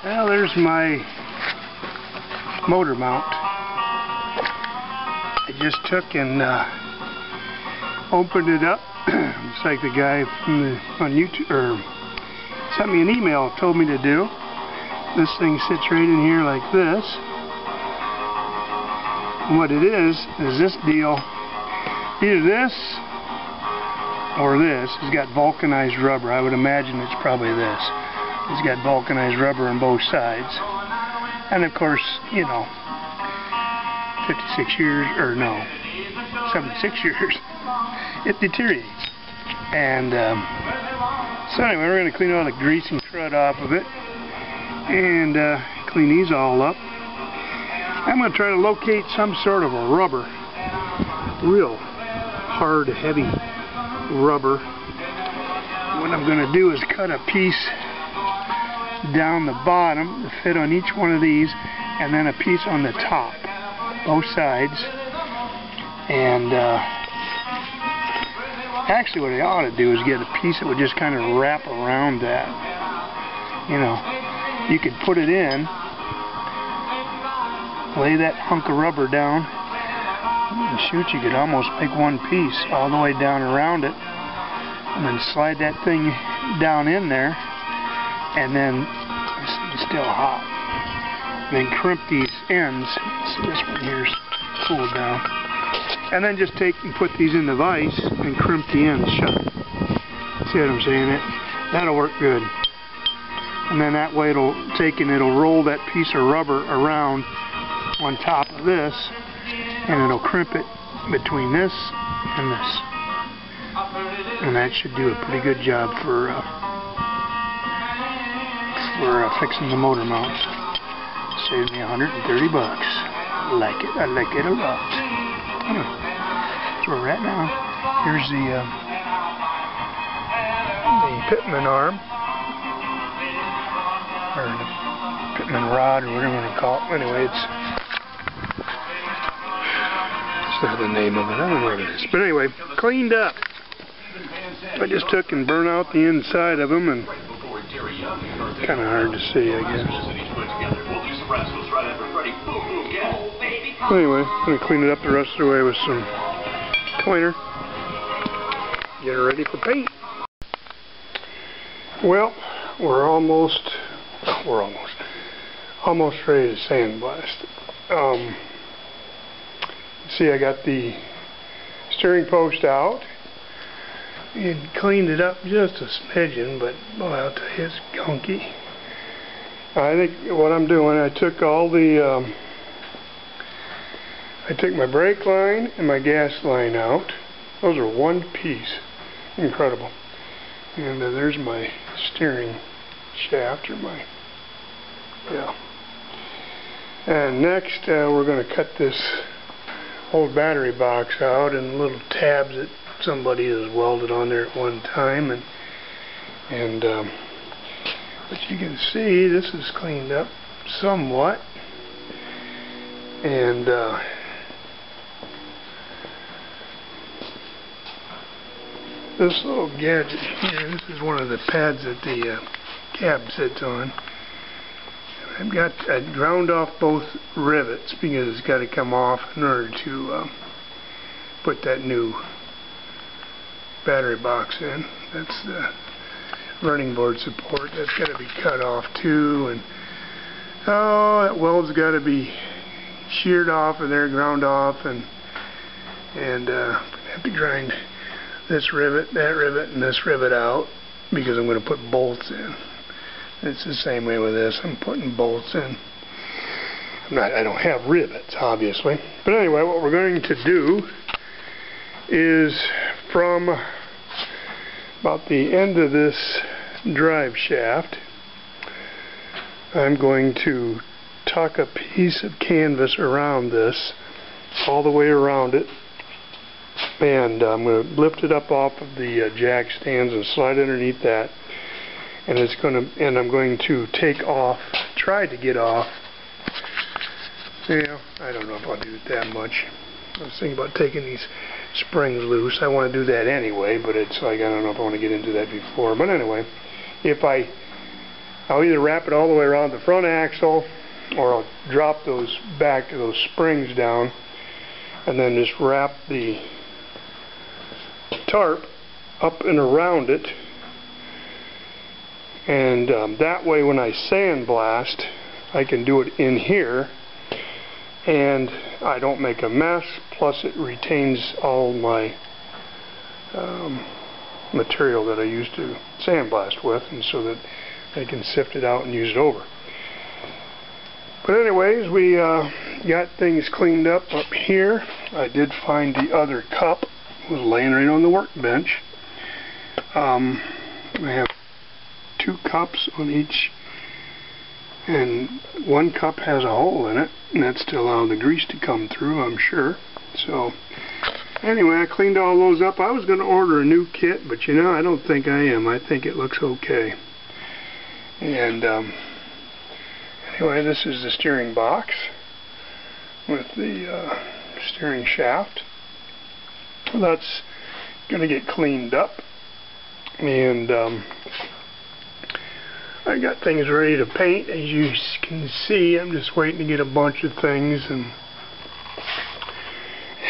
Well, there's my motor mount. I just took and opened it up. It's like the guy from on YouTube sent me an email, told me to do. This thing sits right in here like this. And what it is this deal, either this or this has got vulcanized rubber. I would imagine it's probably this. It's got vulcanized rubber on both sides. And of course, you know, 56 years, or no, 76 years, it deteriorates. And so anyway, we're going to clean all the grease and crud off of it and clean these all up. I'm going to try to locate some sort of a rubber, real hard, heavy rubber. What I'm going to do is cut a piece down the bottom to fit on each one of these, and then a piece on the top, both sides. And actually what I ought to do is get a piece that would just kind of wrap around that. You know, you could put it in, lay that hunk of rubber down, and shoot, you could almost make one piece all the way down around it, and then slide that thing down in there, and then it's still hot. And then crimp these ends. See, this one here's cooled down. And then just take and put these in the vise and crimp the ends shut. See what I'm saying? That'll work good. And then that way it'll roll that piece of rubber around on top of this, and it'll crimp it between this and this. And that should do a pretty good job for fixing the motor mounts. Saved me $130 bucks. I like it a lot. Anyway, that's where we're at now. Here's the pitman arm, or the pitman rod, or whatever you want to call it. Anyway, it's not the name of it. I don't know what it is. But anyway, cleaned up. I just took and burned out the inside of them, and kind of hard to see, I guess. Anyway, I'm going to clean it up the rest of the way with some cleaner. Get it ready for paint. Well, we're almost ready to sandblast it. See, I got the steering post out and cleaned it up just a smidgen, but boy, I'll tell you, it's gunky. I think what I'm doing, I took all the I took my brake line and my gas line out. Those are one piece. Incredible. And there's my steering shaft, or my, yeah. And next we're going to cut this old battery box out, and little tabs that somebody has welded on there at one time. But you can see this is cleaned up somewhat. And this little gadget here, this is one of the pads that the cab sits on. I ground off both rivets because it's got to come off in order to put that new battery box in. That's the running board support. That's got to be cut off too, and oh, that weld's got to be sheared off and there, ground off, and have to grind this rivet, that rivet, and this rivet out because I'm going to put bolts in. It's the same way with this. I'm putting bolts in. I don't have rivets, obviously. But anyway, what we're going to do is from about the end of this drive shaft, I'm going to tuck a piece of canvas around this, all the way around it, and I'm going to lift it up off of the jack stands and slide underneath that, and I'm going to take off, try to get off. Yeah, I don't know if I'll do it that much. I was thinking about taking these springs loose. I want to do that anyway, but it's like, I don't know if I want to get into that before. But anyway, if I I'll either wrap it all the way around the front axle, or I'll drop those back to those springs down and then just wrap the tarp up and around it, and that way when I sandblast I can do it in here and I don't make a mess, plus it retains all my material that I used to sandblast with, and so that I can sift it out and use it over. But anyways, we got things cleaned up here. I did find the other cup. It was laying right on the workbench. I have 2 cups on each, and one cup has a hole in it, and that's to allow the grease to come through, I'm sure. So anyway, I cleaned all those up. I was going to order a new kit, but you know, I don't think I am. I think it looks okay. And anyway, this is the steering box with the steering shaft. That's going to get cleaned up, and I got things ready to paint. As you can see, I'm just waiting to get a bunch of things, and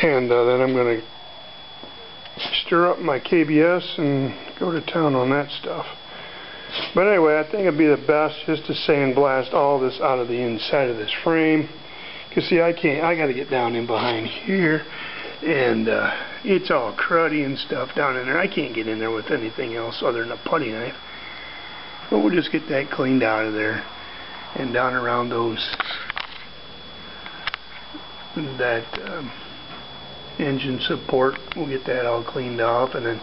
then I'm going to stir up my KBS and go to town on that stuff. But anyway, I think it'd be the best just to sandblast all this out of the inside of this frame. Because see, I got to get down in behind here, and it's all cruddy and stuff down in there. I can't get in there with anything else other than a putty knife. But we'll just get that cleaned out of there, and down around that engine support, we'll get that all cleaned off, and then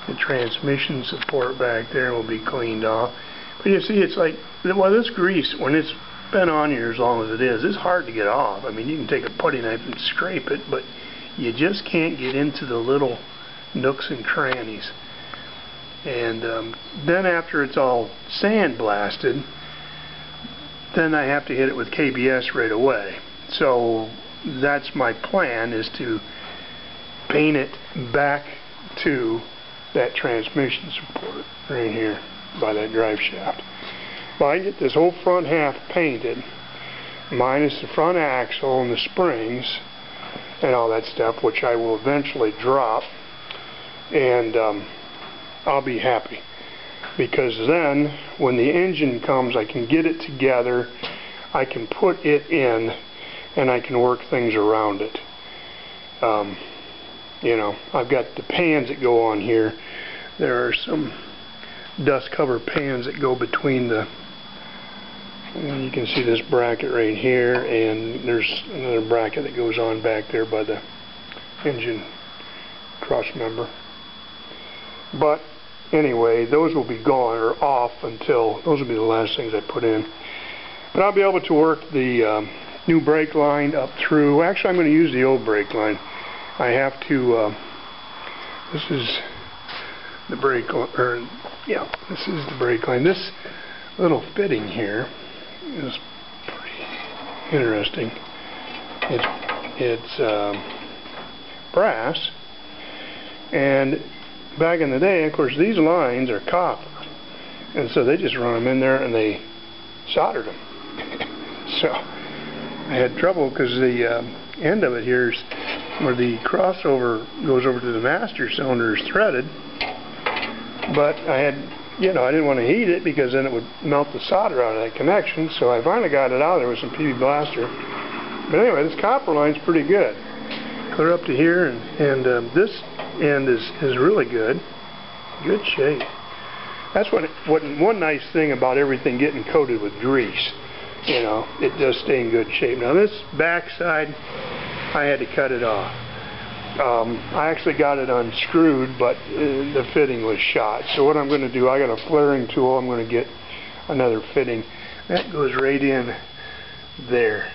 the transmission support back there will be cleaned off. But you see, it's like, well, this grease, when it's been on here as long as it is, it's hard to get off. I mean, you can take a putty knife and scrape it, but you just can't get into the little nooks and crannies. And then after it's all sandblasted, then I have to hit it with KBS right away. So that's my plan, is to paint it back to that transmission support right here by that drive shaft. Well, I get this whole front half painted, minus the front axle and the springs and all that stuff, which I will eventually drop, and I'll be happy, because then when the engine comes, I can get it together, I can put it in, and I can work things around it. You know, I've got the pans that go on here. There are some dust cover pans that go between the, you can see this bracket right here, and there's another bracket that goes on back there by the engine cross member. But anyway, those will be gone or off until, those will be the last things I put in. But I'll be able to work the new brake line up through. Actually, I'm going to use the old brake line. I have to, this is the brake, or yeah, this is the brake line. This little fitting here is pretty interesting. It's brass, and back in the day, of course, these lines are copper, and so they just run them in there and they soldered them. So I had trouble because the end of it here is where the crossover goes over to the master cylinder is threaded, but I had, you know, I didn't want to heat it because then it would melt the solder out of that connection, so I finally got it out of there with some PB Blaster. But anyway, this copper line's pretty good. Clear up to here, and this end is really good. Good shape. That's what one nice thing about everything getting coated with grease. You know, it does stay in good shape. Now this back side, I had to cut it off. I actually got it unscrewed, but the fitting was shot. So what I'm going to do, I got a flaring tool. I'm going to get another fitting. That goes right in there.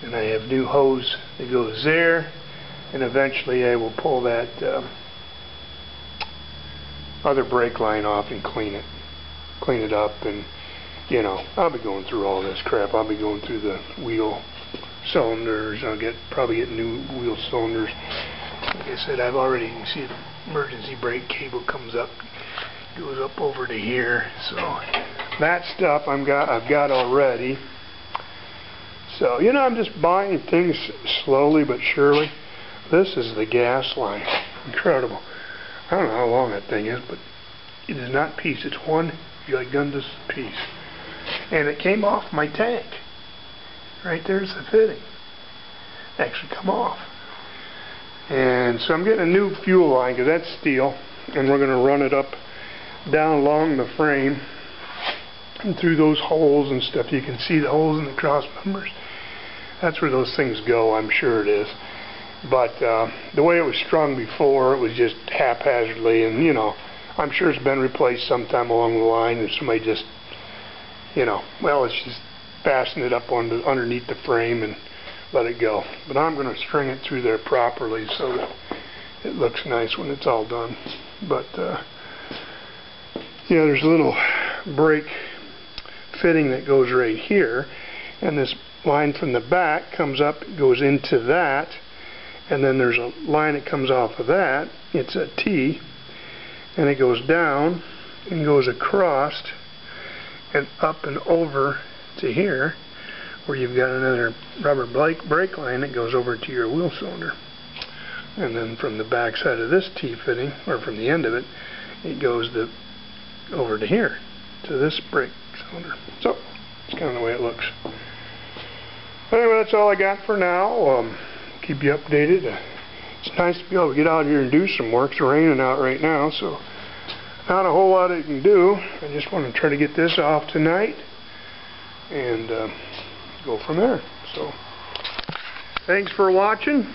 And I have new hose that goes there. And eventually I will pull that other brake line off and clean it up, and you know, I'll be going through all this crap. I'll be going through the wheel cylinders. I'll probably get new wheel cylinders. Like I said, I've already, you can see the emergency brake cable comes up, goes up over to here, so that stuff I've got already. So, you know, I'm just buying things slowly but surely. This is the gas line. Incredible. I don't know how long that thing is, but it is not piece. It's one gigundous piece. And it came off my tank. Right there's the fitting. Actually come off. And so I'm getting a new fuel line because that's steel. And we're going to run it up down along the frame and through those holes and stuff. You can see the holes in the cross members. That's where those things go, I'm sure it is. But the way it was strung before, it was just haphazardly, and you know, I'm sure it's been replaced sometime along the line, and somebody just, you know, well, it's just fasten it up underneath the frame and let it go. But I'm going to string it through there properly so that it looks nice when it's all done. But yeah, there's a little brake fitting that goes right here, and this line from the back comes up, goes into that, and then there's a line that comes off of that. It's a T, and it goes down and goes across and up and over to here, where you've got another rubber brake line that goes over to your wheel cylinder. And then from the back side of this T fitting, or from the end of it, it goes over to here, to this brake cylinder. So, it's kind of the way it looks. Anyway, that's all I got for now. Keep you updated. It's nice to be able to get out here and do some work. It's raining out right now, so not a whole lot I can do. I just want to try to get this off tonight and go from there. So, thanks for watching,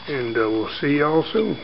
and we'll see y'all soon.